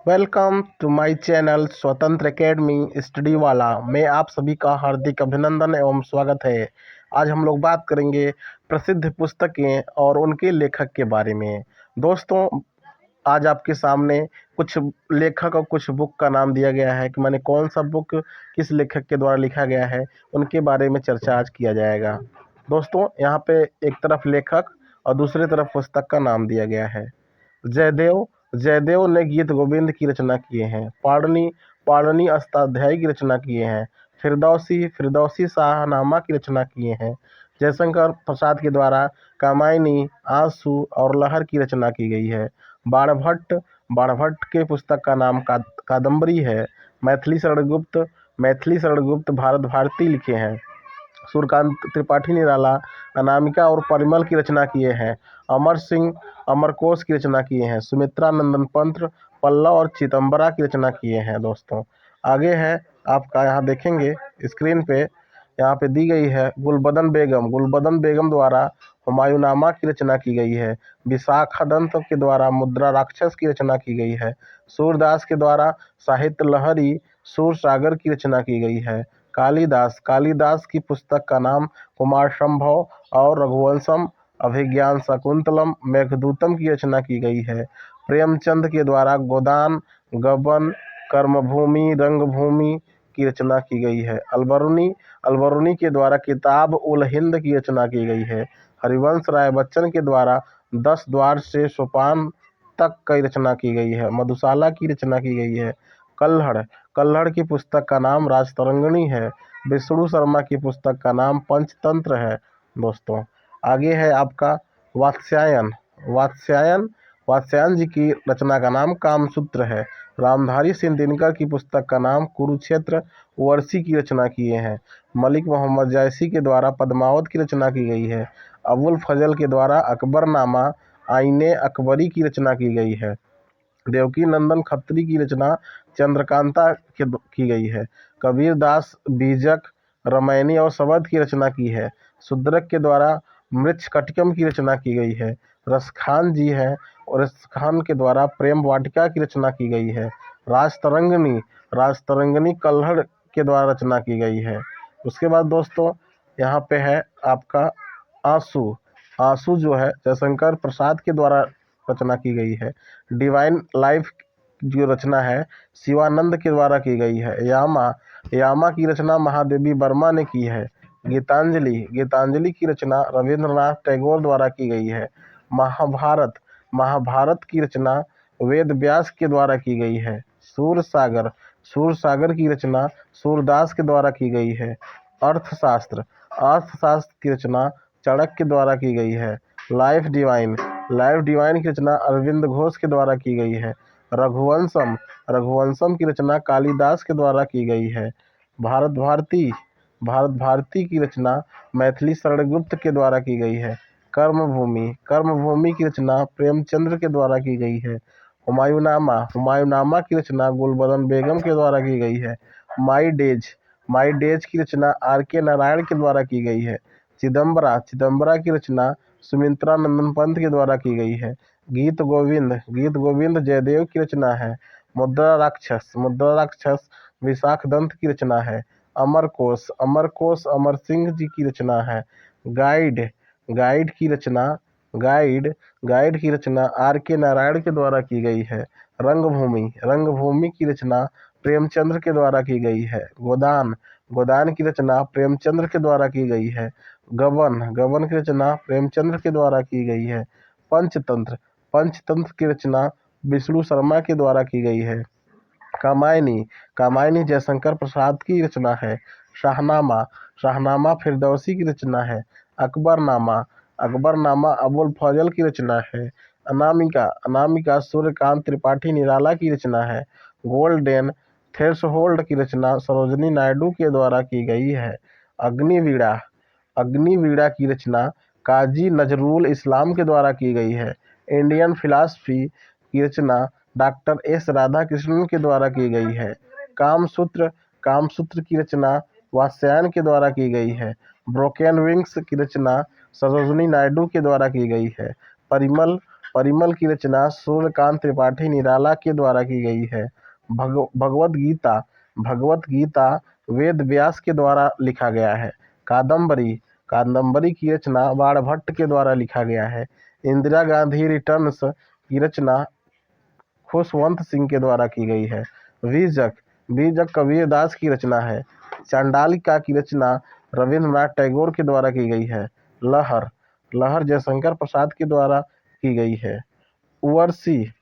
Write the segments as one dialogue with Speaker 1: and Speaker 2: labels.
Speaker 1: Welcome to my channel स्वतंत्र academy study वाला। मैं आप सभी का हार्दिक अभिनंदन एवं स्वागत है। आज हम लोग बात करेंगे प्रसिद्ध पुस्तकें और उनके लेखक के बारे में। दोस्तों, आज आपके सामने कुछ लेखक और कुछ बुक का नाम दिया गया है कि माने कौन सा बुक किस लेखक के द्वारा लिखा गया है, उनके बारे में चर्चा आज किया जाएगा। दोस्तों, यहाँ पे एक तरफ लेखक और दूसरी तरफ पुस्तक का नाम दिया गया है। जयदेव जयदेव ने गीत गोविंद की रचना किए हैं। पाणिनि पाणिनि अष्टाध्यायी की रचना किए हैं। फिरदौसी फिरदौसी शाहनामा की रचना किए हैं। जयशंकर प्रसाद के द्वारा कामायनी, आंसू और लहर की रचना की गई है। बाणभट्ट बाणभट्ट के पुस्तक का नाम कादम्बरी है। मैथिली शरण गुप्त भारत भारती लिखे हैं। सूर्यकांत त्रिपाठी निराला अनामिका और परिमल की रचना किए हैं। अमर सिंह अमरकोश की रचना किए हैं। सुमित्रा नंदन पंत पल्लव और चिदम्बरा की रचना किए हैं। दोस्तों, आगे है आपका, यहाँ देखेंगे स्क्रीन पे, यहाँ पे दी गई है गुलबदन बेगम द्वारा हुमायूंनामा की रचना की गई है। विशाखादत्त के द्वारा मुद्रा राक्षस की रचना की गई है। सूरदास के द्वारा साहित्य लहरी सूर सागर की रचना की गई है। कालिदास की पुस्तक का नाम कुमार संभव और रघुवंशम, अभिज्ञान शाकुंतलम, मेघदूतम की रचना की गई है। प्रेमचंद के द्वारा गोदान, गबन, कर्मभूमि, रंगभूमि की रचना की गई है। अलबरूनी के द्वारा किताब उल हिंद की रचना की गई है। हरिवंश राय बच्चन के द्वारा 10 द्वार से सोपान तक की रचना की गई है। मधुशाला की रचना की गई है। कल्हड़ की पुस्तक का नाम राजतरंगिणी है। विष्णु शर्मा की पुस्तक का नाम पंचतंत्र है। दोस्तों, आगे है आपका वात्स्यायन वात्स्यायन वात्स्यायन जी की रचना का नाम कामसूत्र है। रामधारी सिंह दिनकर की पुस्तक का नाम कुरुक्षेत्र वर्षी की रचना किए हैं। मलिक मोहम्मद जैसी के द्वारा पद्मावत की रचना की गई है। अबुल फजल के द्वारा अकबरनामा आईने अकबरी की रचना की गई है। देवकी नंदन खत्री की रचना चंद्रकांता की गई है। कबीर दास बीजक, रामायणी और शबद की रचना की है। शूद्रक के द्वारा मृच्छकटिकम की रचना की गई है। रसखान जी हैं और रसखान के द्वारा प्रेम वाटिका की रचना की गई है। राजतरंगिणी राजतरंगिणी कल्हड़ के द्वारा रचना की गई है। उसके बाद दोस्तों, यहाँ पे है आपका आंसू आंसू जो है जयशंकर प्रसाद के द्वारा रचना की गई है। डिवाइन लाइफ जो रचना है शिवानंद के द्वारा की गई है। यामा की रचना महादेवी वर्मा ने की है। गीतांजलि की रचना रविंद्रनाथ टैगोर द्वारा की गई है। महाभारत की रचना वेद व्यास के द्वारा की गई है। सूरसागर की रचना सूरदास के द्वारा की गई है। अर्थशास्त्र की रचना चाणक्य के द्वारा की गई है। लाइफ डिवाइन की रचना अरविंद घोष के द्वारा की गई है। रघुवंशम की रचना कालिदास के द्वारा की गई है। भारत भारती की रचना मैथिली शरण गुप्त के द्वारा की गई है। कर्मभूमि की रचना प्रेमचंद्र के द्वारा की गई है। हुमायूंनामा की रचना गुलबदन बेगम के द्वारा की गई है। माई डेज की रचना आर.के. नारायण के द्वारा की गई है। चिदम्बरा की रचना सुमित्रा नंदन पंत के द्वारा की गई है। गीत गोविंद जयदेव की रचना है। मुद्रा राक्षस विशाखदत्त की रचना है। अमरकोश अमर सिंह जी की रचना है। गाइड की रचना आर.के. नारायण के द्वारा की गई है। रंगभूमि की रचना प्रेमचंद्र के द्वारा की गई है। गोदान की रचना प्रेमचंद्र के द्वारा की गई है। गबन की रचना प्रेमचंद्र के द्वारा की गई है। पंचतंत्र की रचना विष्णु शर्मा के द्वारा की गई है। कामायनी जयशंकर प्रसाद की रचना है। शाहनामा फिरदौसी की रचना है। अकबरनामा अबुल फजल की रचना है। अनामिका सूर्यकांत त्रिपाठी निराला की रचना है। गोल्डन थ्रेशोल्ड की रचना सरोजनी नायडू के द्वारा की गई है। अग्निवीणा की रचना काजी नजरुल इस्लाम के द्वारा की गई है। इंडियन फिलॉसफी की रचना डॉक्टर एस राधाकृष्णन के द्वारा की गई है। कामसूत्र की रचना वात्स्यायन के द्वारा की गई है। ब्रोकन विंग्स की रचना सरोजनी नायडू के द्वारा की गई है। परिमल की रचना सूर्यकांत त्रिपाठी निराला के द्वारा की गई है। भगवत गीता भगवत गीता वेद व्यास के द्वारा लिखा गया है। कादम्बरी कादम्बरी की रचना बाणभट्ट के द्वारा लिखा गया है। इंदिरा गांधी रिटर्न्स की रचना खुशवंत सिंह के द्वारा की गई है। बीजक बीजक कबीरदास की रचना है। चांडालिका की रचना रविंद्रनाथ टैगोर के द्वारा की गई है। लहर लहर जयशंकर प्रसाद के द्वारा की गई है। उवर्सी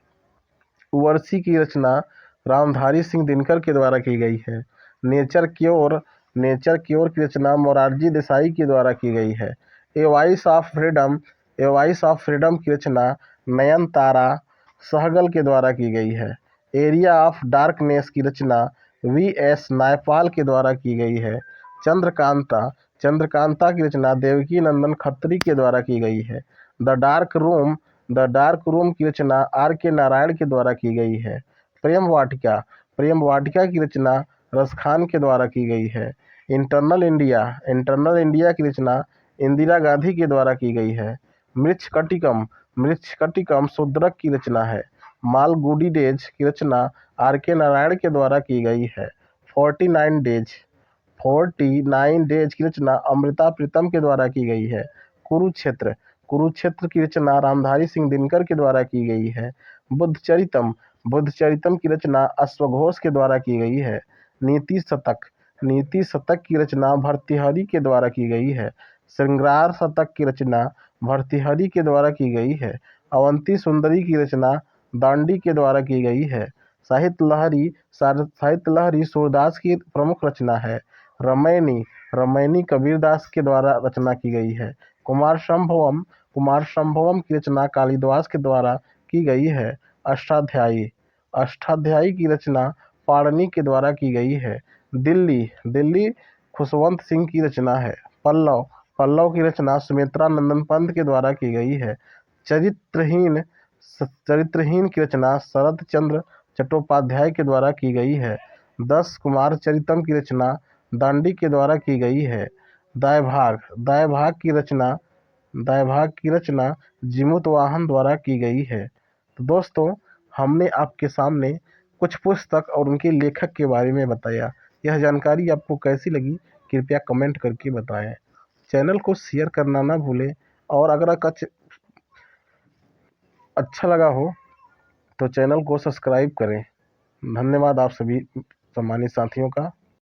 Speaker 1: उवर्सी की रचना रामधारी सिंह दिनकर के द्वारा की गई है। नेचर क्योर की रचना मोरारजी देसाई के द्वारा की गई है। ए वॉइस ऑफ फ्रीडम की रचना नयनतारा सहगल के द्वारा की गई है। एरिया ऑफ डार्कनेस की रचना वी.एस. नायपाल के द्वारा की गई है। चंद्रकांता की रचना देवकी नंदन खत्री के द्वारा की गई है। द डार्क रूम की रचना आर.के. नारायण के द्वारा की गई है। प्रेम वाटिका की रचना रसखान के द्वारा की गई है। इंटरनल इंडिया की रचना इंदिरा गांधी के द्वारा की गई है। मृच्छकटिकम शूद्रक की रचना है। मालगुडी डेज की रचना आर.के. नारायण के द्वारा की गई है। 49 डेज की रचना अमृता प्रीतम के द्वारा की गई है। कुरुक्षेत्र की रचना रामधारी सिंह दिनकर के द्वारा की गई है। बुद्ध चरितम की रचना अश्वघोष के द्वारा की गई है। नीति शतक की रचना भर्तृहरि के द्वारा की गई है। श्रृंगार शतक की रचना भर्तृहरि के द्वारा की गई है। अवंती सुंदरी की रचना दांडी के द्वारा की गई है। साहित्य लहरी सूरदास की प्रमुख रचना है। रमैनी कबीरदास के द्वारा रचना की गई है। कुमार संभवम की रचना कालिदास के द्वारा की गई है। अष्टाध्यायी की रचना पाणिनि के द्वारा की गई है। दिल्ली खुशवंत सिंह की रचना है। पल्लव की रचना सुमित्रा नंदन पंत के द्वारा की गई है। चरित्रहीन की रचना शरद चंद्र चट्टोपाध्याय के द्वारा की गई है। 10 कुमार चरितम की रचना दांडी के द्वारा की गई है। दायभाग की रचना जीमूत वाहन द्वारा की गई है। तो दोस्तों, हमने आपके सामने कुछ पुस्तक और उनके लेखक के बारे में बताया। यह जानकारी आपको कैसी लगी, कृपया कमेंट करके बताएं। चैनल को शेयर करना ना भूलें, और अगर अच्छा लगा हो तो चैनल को सब्सक्राइब करें। धन्यवाद आप सभी सम्मानित साथियों का।